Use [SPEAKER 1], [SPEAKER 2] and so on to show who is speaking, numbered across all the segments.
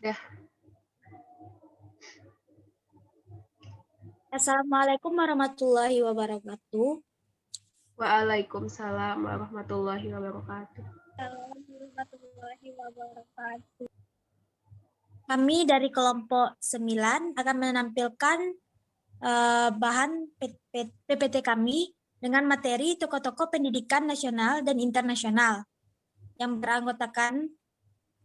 [SPEAKER 1] Dah.
[SPEAKER 2] Assalamualaikum warahmatullahi wabarakatuh.
[SPEAKER 1] Waalaikumsalam warahmatullahi wabarakatuh.
[SPEAKER 2] Kami dari kelompok 9 akan menampilkan bahan PPT kami dengan materi tokoh-tokoh pendidikan nasional dan internasional yang beranggotakan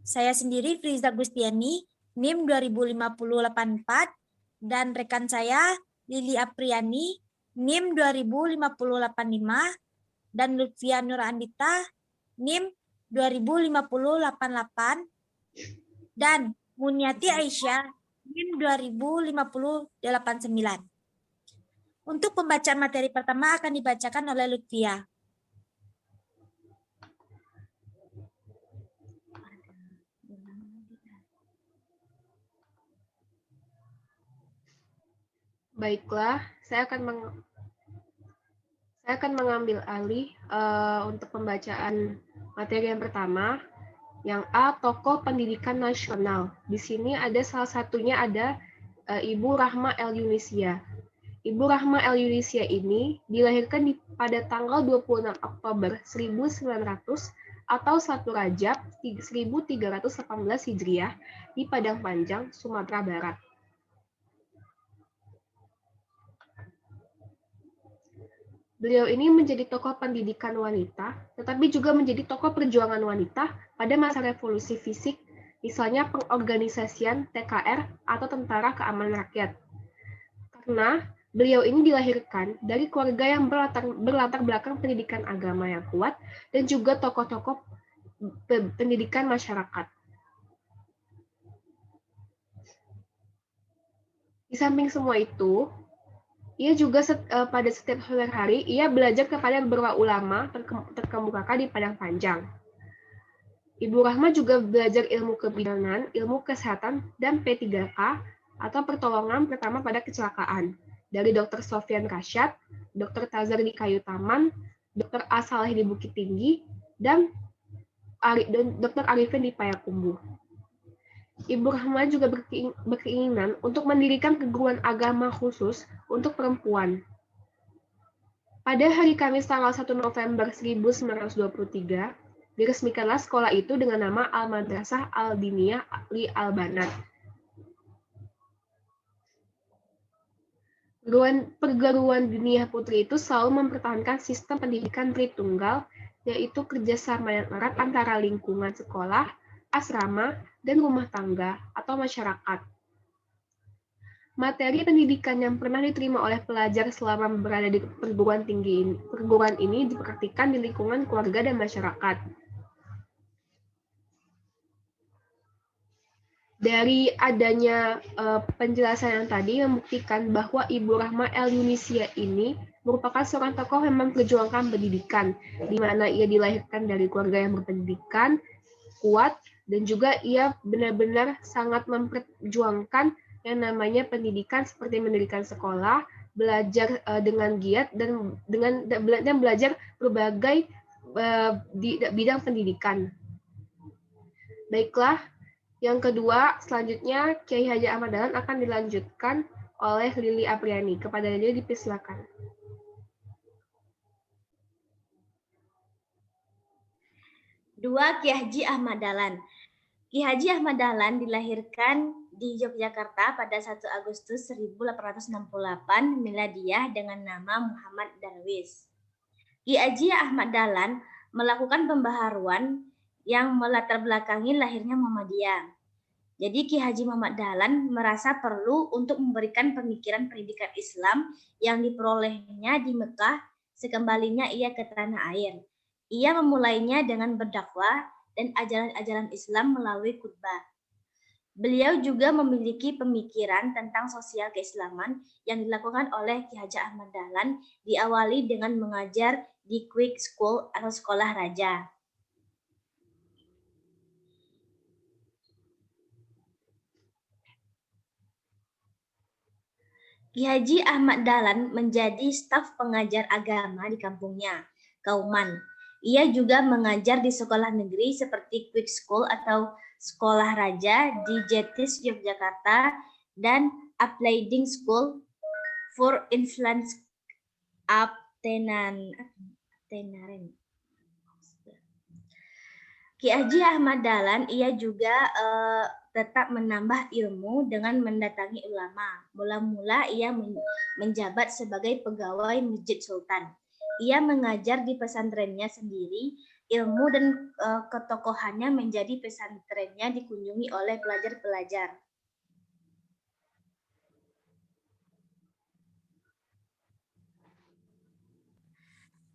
[SPEAKER 2] saya sendiri Friza Gustiani, NIM 205084, dan rekan saya Lili Apriani, NIM 205085, dan Lutfia Nur Andita, NIM 205088, dan Muniati Aisyah, NIM 205089. Untuk pembacaan materi pertama akan dibacakan oleh Lutfia.
[SPEAKER 1] Baiklah, saya akan mengambil alih untuk pembacaan materi yang pertama. Yang A, tokoh pendidikan nasional. Di sini ada salah satunya ada Ibu Rahma El Yunisia. Ibu Rahma El Yunisia ini dilahirkan pada tanggal 26 Oktober 1900 atau 1 Rajab 1318 Hijriah di Padang Panjang, Sumatera Barat. Beliau ini menjadi tokoh pendidikan wanita, tetapi juga menjadi tokoh perjuangan wanita pada masa revolusi fisik, misalnya pengorganisasian TKR atau Tentara Keamanan Rakyat. Karena beliau ini dilahirkan dari keluarga yang berlatar belakang pendidikan agama yang kuat dan juga tokoh-tokoh pendidikan masyarakat. Di samping semua itu, ia juga pada setiap sore hari, ia belajar kepada beberapa ulama terkemuka di Padang Panjang. Ibu Rahma juga belajar ilmu kebidanan, ilmu kesehatan, dan P3K atau pertolongan pertama pada kecelakaan dari Dr. Sofyan Rasyad, Dr. Tazar di Kayu Taman, Dr. Asaleh di Bukit Tinggi, dan Dr. Arifin di Payakumbuh. Ibu Rahma juga berkeinginan untuk mendirikan keguruan agama khusus untuk perempuan. Pada hari Kamis tanggal 1 November 1923, diresmikanlah sekolah itu dengan nama Al-Madrasah Al-Diniyah Li Al-Banat. Perguruan diniyah putri itu selalu mempertahankan sistem pendidikan Tritunggal, yaitu kerjasama yang erat antara lingkungan sekolah, asrama, dan rumah tangga atau masyarakat. Materi pendidikan yang pernah diterima oleh pelajar selama berada di perguruan ini dipraktikkan di lingkungan keluarga dan masyarakat. Dari adanya penjelasan yang tadi membuktikan bahwa Ibu Rahma El Yunisia ini merupakan seorang tokoh yang memperjuangkan pendidikan, di mana ia dilahirkan dari keluarga yang berpendidikan, kuat, dan juga ia benar-benar sangat memperjuangkan yang namanya pendidikan seperti mendirikan sekolah, belajar dengan giat dan belajar berbagai di bidang pendidikan. Baiklah, yang kedua selanjutnya Kiai Haji Ahmad Dahlan akan dilanjutkan oleh Lili Apriani. Kepada Lili dipersilakan.
[SPEAKER 3] Dua, Ki Haji Ahmad Dahlan. Ki Haji Ahmad Dahlan dilahirkan di Yogyakarta pada 1 Agustus 1868 miladiah dengan nama Muhammad Darwis. Ki Haji Ahmad Dahlan melakukan pembaharuan yang melatar belakangi lahirnya Muhammadiyah. Jadi Ki Haji Muhammad Dahlan merasa perlu untuk memberikan pemikiran pendidikan Islam yang diperolehnya di Mekah sekembalinya ia ke tanah air. Ia memulainya dengan berdakwah dan ajaran-ajaran Islam melalui khutbah. Beliau juga memiliki pemikiran tentang sosial keislaman yang dilakukan oleh Ki Haji Ahmad Dahlan diawali dengan mengajar di Quick School atau sekolah raja. Ki Haji Ahmad Dahlan menjadi staf pengajar agama di kampungnya, Kauman. Ia juga mengajar di sekolah negeri seperti Quick School atau Sekolah Raja di Jetis Yogyakarta, dan Upleiding School for Influence Abtenaren. Ki Haji Ahmad Dahlan, ia juga tetap menambah ilmu dengan mendatangi ulama. Mula-mula ia menjabat sebagai pegawai Masjid Sultan. Ia mengajar di pesantrennya sendiri. Ilmu dan ketokohannya menjadi pesantrennya dikunjungi oleh pelajar-pelajar.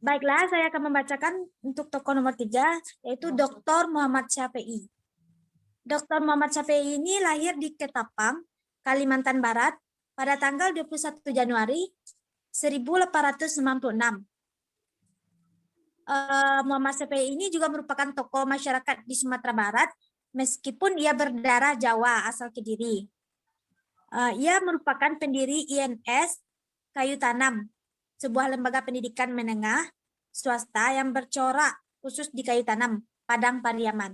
[SPEAKER 2] Baiklah, saya akan membacakan untuk tokoh nomor 3, yaitu Dr. Muhammad Syafi'i. Dr. Muhammad Syafi'i ini lahir di Ketapang, Kalimantan Barat, pada tanggal 21 Januari 1896. Muhammad Syafi'i ini juga merupakan tokoh masyarakat di Sumatera Barat, meskipun ia berdarah Jawa asal Kediri. Ia merupakan pendiri INS Kayu Tanam, sebuah lembaga pendidikan menengah swasta yang bercorak khusus di kayu tanam, Padang Pariaman.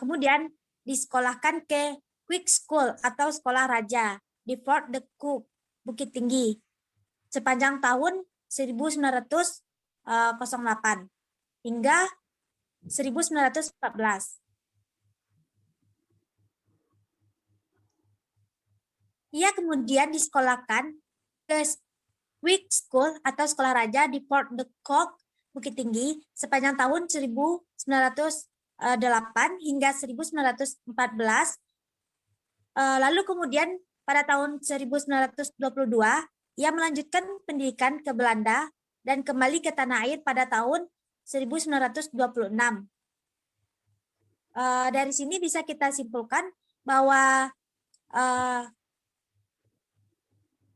[SPEAKER 2] Kemudian disekolahkan ke Quick School atau Sekolah Raja di Fort de Cook, Bukit Tinggi, sepanjang tahun 1908 hingga 1914. Ia kemudian disekolahkan ke Quick School atau Sekolah Raja di Fort de Cook, Bukit Tinggi, sepanjang tahun 1908 hingga 1914. Lalu kemudian pada tahun 1922, ia melanjutkan pendidikan ke Belanda dan kembali ke tanah air pada tahun 1926. Dari sini bisa kita simpulkan bahwa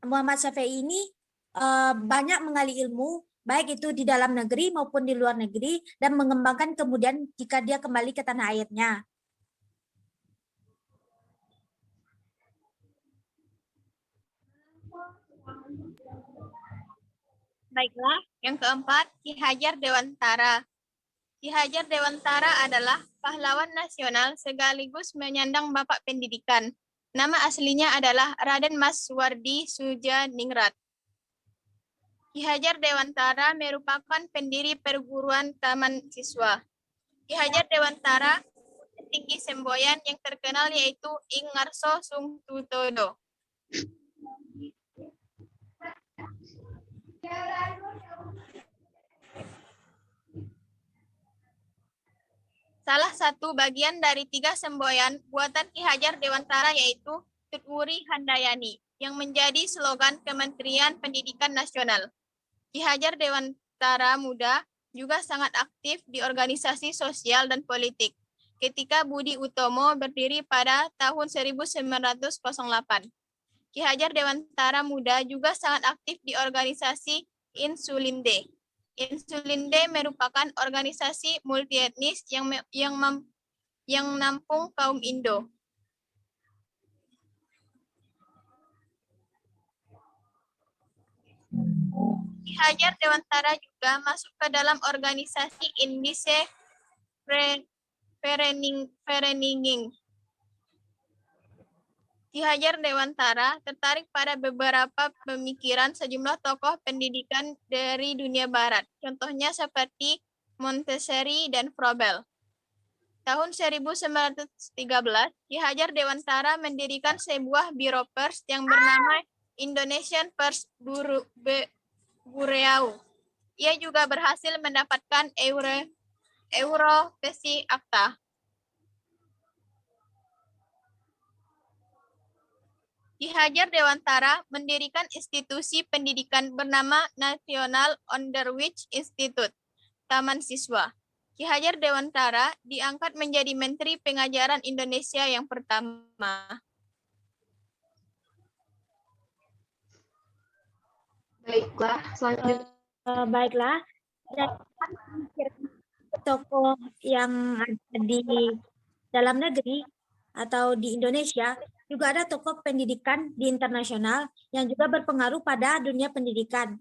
[SPEAKER 2] Muhammad Syafi'i ini banyak mengali ilmu, baik itu di dalam negeri maupun di luar negeri, dan mengembangkan kemudian jika dia kembali ke tanah airnya.
[SPEAKER 4] Baiklah, yang keempat, Ki Hajar Dewantara. Ki Hajar Dewantara adalah pahlawan nasional sekaligus menyandang bapak pendidikan. Nama aslinya adalah Raden Mas Wardi Sujaningrat. Ki Hajar Dewantara merupakan pendiri perguruan Taman Siswa. Ki Hajar Dewantara tinggi semboyan yang terkenal yaitu Ing Ngarso Sungtutodo. Salah satu bagian dari 3 semboyan buatan Ki Hajar Dewantara yaitu Tutwuri Handayani, yang menjadi slogan Kementerian Pendidikan Nasional. Ki Hajar Dewantara Muda juga sangat aktif di organisasi sosial dan politik. Ketika Budi Utomo berdiri pada tahun 1908. Ki Hajar Dewantara Muda juga sangat aktif di organisasi Insulinde. Insulinde merupakan organisasi multietnis yang menampung kaum Indo. Ki Hajar Dewantara juga masuk ke dalam organisasi Indische Vereniging. Ki Hajar Dewantara tertarik pada beberapa pemikiran sejumlah tokoh pendidikan dari dunia barat, contohnya seperti Montessori dan Froebel. Tahun 1913, Ki Hajar Dewantara mendirikan sebuah biro pers yang bernama Indonesian Pers Bureau. Ia juga berhasil mendapatkan Europesi Akta. Ki Hajar Dewantara mendirikan institusi pendidikan bernama National Underwich Institute, Taman Siswa. Ki Hajar Dewantara diangkat menjadi Menteri Pengajaran Indonesia yang pertama.
[SPEAKER 1] Baiklah, selanjutnya.
[SPEAKER 2] Baiklah, tokoh yang ada di dalam negeri atau di Indonesia, juga ada tokoh pendidikan di internasional yang juga berpengaruh pada dunia pendidikan,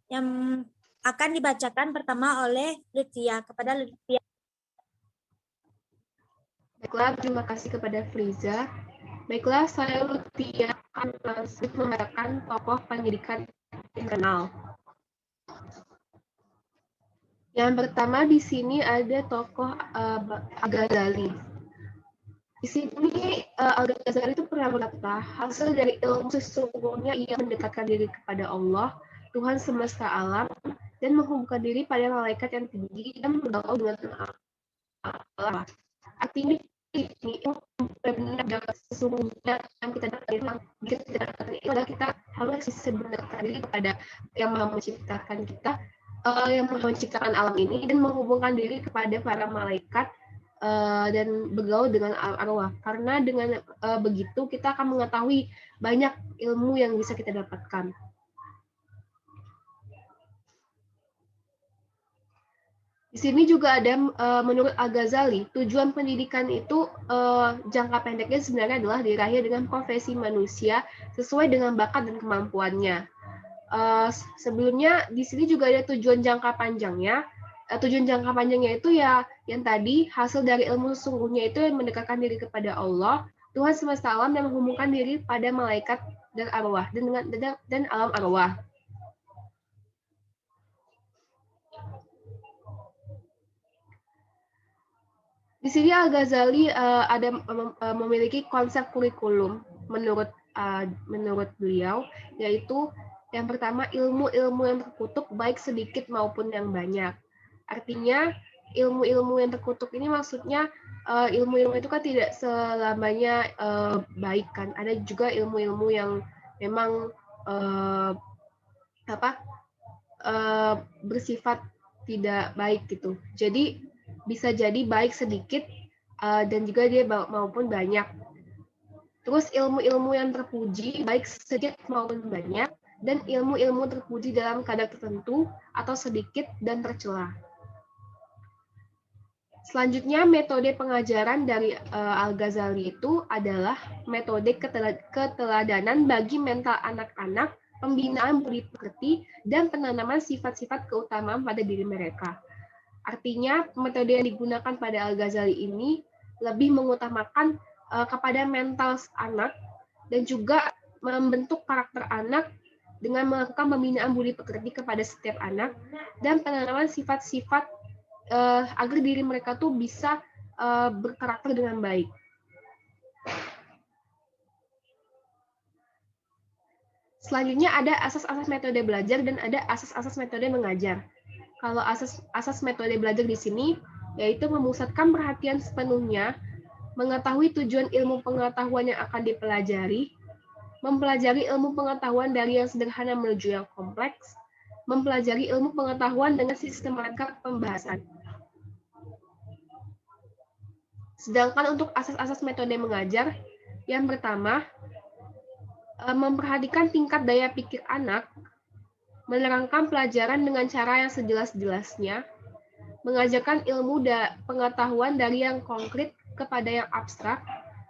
[SPEAKER 2] yang akan dibacakan pertama oleh Lutfia. Kepada Lutfia.
[SPEAKER 1] Baiklah, terima kasih kepada Friza. Baiklah, saya Lutfia akan langsung membacakan tokoh pendidikan internal. Yang pertama di sini ada tokoh Al-Ghazali. Di sini Al-Ghazali itu pernah berkata, hasil dari ilmu sesungguhnya ia mendekatkan diri kepada Allah, Tuhan semesta alam, dan menghubungkan diri pada malaikat yang tinggi dan bergaul dengan Allah. Artinya ini benar-benar dapat sesungguhnya yang kita dapatkan itu adalah kita harus sebenarnya diri kepada yang Maha menciptakan kita, yang menciptakan alam ini dan menghubungkan diri kepada para malaikat dan bergaul dengan arwah. Karena dengan begitu kita akan mengetahui banyak ilmu yang bisa kita dapatkan. Di sini juga ada menurut Al-Ghazali, tujuan pendidikan itu jangka pendeknya sebenarnya adalah diraih dengan profesi manusia sesuai dengan bakat dan kemampuannya. Sebelumnya di sini juga ada tujuan jangka panjangnya. Tujuan jangka panjangnya itu ya yang tadi hasil dari ilmu sesungguhnya itu yang mendekatkan diri kepada Allah, Tuhan semesta alam, dan menghubungkan diri pada malaikat dan arwah dan alam arwah. Di sini Al-Ghazali memiliki konsep kurikulum menurut beliau, yaitu yang pertama ilmu-ilmu yang terkutuk baik sedikit maupun yang banyak. Artinya ilmu-ilmu yang terkutuk ini maksudnya ilmu-ilmu itu kan tidak selamanya baik kan. Ada juga ilmu-ilmu yang memang bersifat tidak baik gitu. Jadi bisa jadi baik sedikit dan juga dia maupun banyak. Terus ilmu-ilmu yang terpuji baik sedikit maupun banyak, dan ilmu-ilmu terpuji dalam kadar tertentu atau sedikit dan tercela. Selanjutnya metode pengajaran dari Al-Ghazali itu adalah metode keteladanan bagi mental anak-anak, pembinaan budi pekerti, dan penanaman sifat-sifat keutamaan pada diri mereka. Artinya, metode yang digunakan pada Al-Ghazali ini lebih mengutamakan kepada mental anak dan juga membentuk karakter anak dengan melakukan pembinaan budi pekerti kepada setiap anak dan penanaman sifat-sifat agar diri mereka tuh bisa berkarakter dengan baik. Selanjutnya ada asas-asas metode belajar dan ada asas-asas metode mengajar. Kalau asas metode belajar di sini yaitu memusatkan perhatian sepenuhnya, mengetahui tujuan ilmu pengetahuan yang akan dipelajari, mempelajari ilmu pengetahuan dari yang sederhana menuju yang kompleks, mempelajari ilmu pengetahuan dengan sistematika pembahasan. Sedangkan untuk asas-asas metode mengajar, yang pertama, memperhatikan tingkat daya pikir anak, menerangkan pelajaran dengan cara yang sejelas-jelasnya, mengajarkan ilmu pengetahuan dari yang konkret kepada yang abstrak,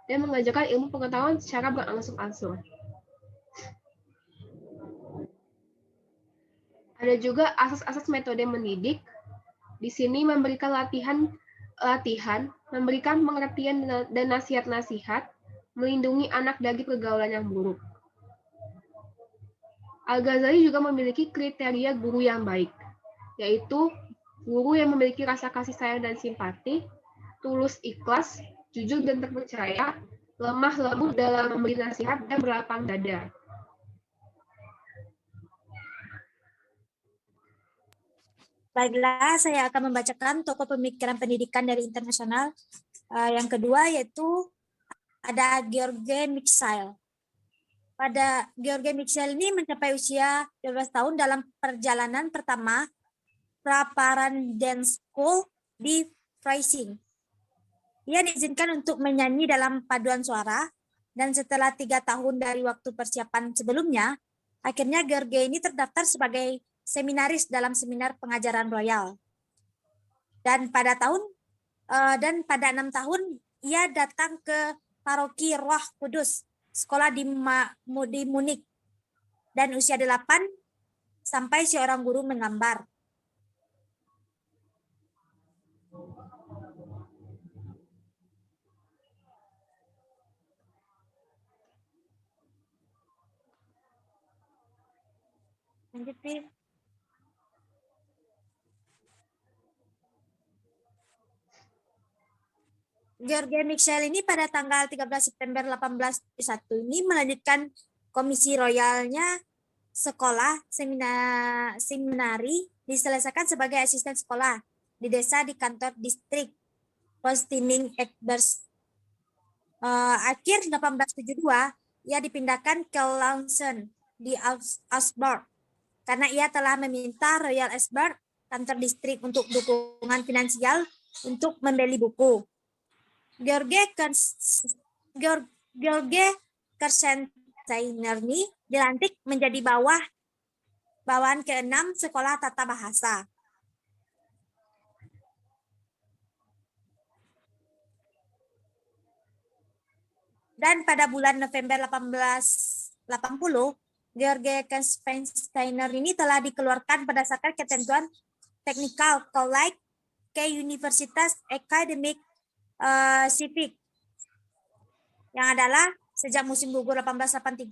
[SPEAKER 1] dan mengajarkan ilmu pengetahuan secara berangsur-angsur. Ada juga asas-asas metode mendidik. Di sini memberikan latihan, memberikan pengertian dan nasihat-nasihat, melindungi anak dari pergaulan yang buruk. Al-Ghazali juga memiliki kriteria guru yang baik, yaitu guru yang memiliki rasa kasih sayang dan simpati, tulus ikhlas, jujur dan terpercaya, lemah lembut dalam memberi nasihat, dan berlapang dada.
[SPEAKER 2] Baiklah, saya akan membacakan tokoh pemikiran pendidikan dari internasional. Yang kedua yaitu ada George Mikhail. Pada George Mikhail ini mencapai usia 12 tahun dalam perjalanan pertama Praparan Dance School di Freising. Ia diizinkan untuk menyanyi dalam paduan suara, dan setelah 3 tahun dari waktu persiapan sebelumnya, akhirnya George ini terdaftar sebagai seminaris dalam seminar pengajaran royal. Dan pada 6 tahun ia datang ke paroki Roh Kudus, sekolah di Munich, dan usia 8 sampai seorang guru menggambar. Lanjut, Pi. George Mitchell ini pada tanggal 13 September 1801 ini melanjutkan komisi royalnya sekolah seminari diselesaikan sebagai asisten sekolah di desa di kantor distrik Postiming Ekbers. Akhir 1872 ia dipindahkan ke Lawson di Augsburg karena ia telah meminta Royal Augsburg kantor distrik untuk dukungan finansial untuk membeli buku. George Kersensteiner ini dilantik menjadi bawahan ke-6 sekolah tata bahasa. Dan pada bulan November 1880, George Kersensteiner ini telah dikeluarkan berdasarkan ketentuan Technical College ke Universitas Academic Civic, yang adalah sejak musim gugur 1883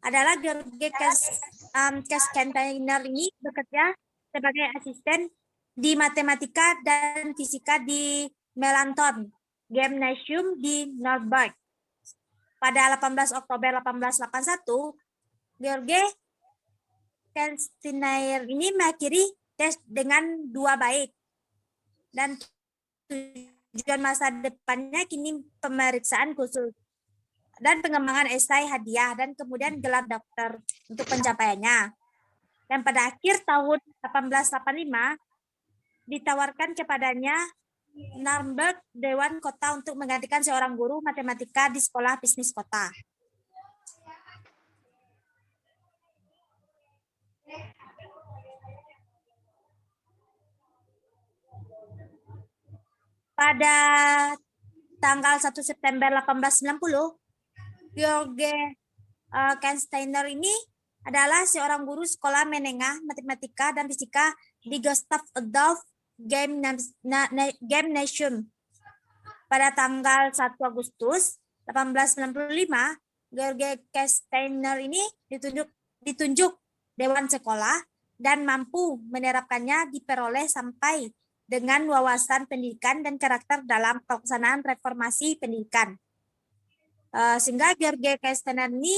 [SPEAKER 2] adalah George Kersensteiner ini bekerja sebagai asisten di matematika dan fisika di Melanchthon Gymnasium di Nürnberg. Pada 18 Oktober 1881, George Kersensteiner ini mengakhiri tes dengan 2 baik dan tujuan masa depannya kini pemeriksaan khusus dan pengembangan esai hadiah dan kemudian gelar dokter untuk pencapaiannya. Dan pada akhir tahun 1885 ditawarkan kepadanya Nürnberg Dewan Kota untuk menggantikan seorang guru matematika di sekolah bisnis kota. Pada tanggal 1 September 1890, George Kersensteiner ini adalah seorang guru sekolah menengah matematika dan fisika di Gustav Adolf Gymnasium. Pada tanggal 1 Agustus 1895, George Kersensteiner ini ditunjuk Dewan Sekolah dan mampu menerapkannya diperoleh sampai dengan wawasan pendidikan dan karakter dalam pelaksanaan reformasi pendidikan. Sehingga George Kersensteiner ini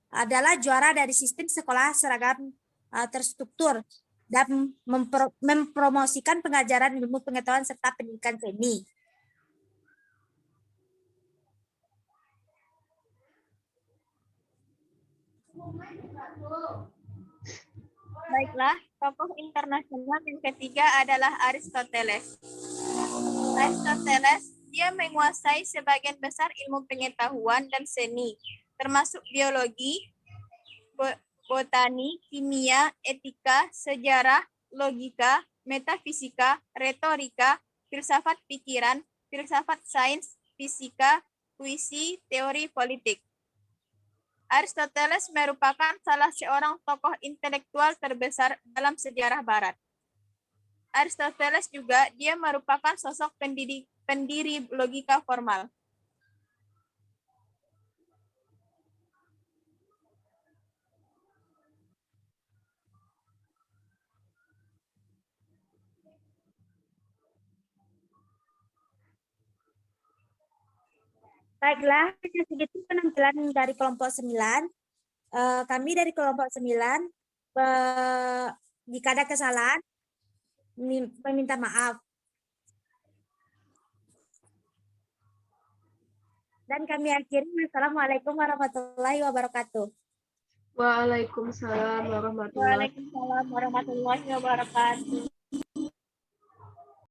[SPEAKER 2] adalah juara dari sistem sekolah seragam terstruktur dan mempromosikan pengajaran ilmu pengetahuan serta pendidikan seni.
[SPEAKER 4] Baiklah, tokoh internasional yang ketiga adalah Aristoteles. Aristoteles, dia menguasai sebagian besar ilmu pengetahuan dan seni, termasuk biologi, botani, kimia, etika, sejarah, logika, metafisika, retorika, filsafat pikiran, filsafat sains, fisika, puisi, teori politik. Aristoteles merupakan salah seorang tokoh intelektual terbesar dalam sejarah Barat. Aristoteles juga dia merupakan sosok pendiri logika formal.
[SPEAKER 2] Baiklah, segitu penampilan dari kelompok 9. Kami dari kelompok 9, jika ada kesalahan, meminta maaf. Dan kami akhiri. Wassalamualaikum warahmatullahi wabarakatuh.
[SPEAKER 1] Waalaikumsalam warahmatullahi
[SPEAKER 2] Waalaikumsalam warahmatullahi wabarakatuh.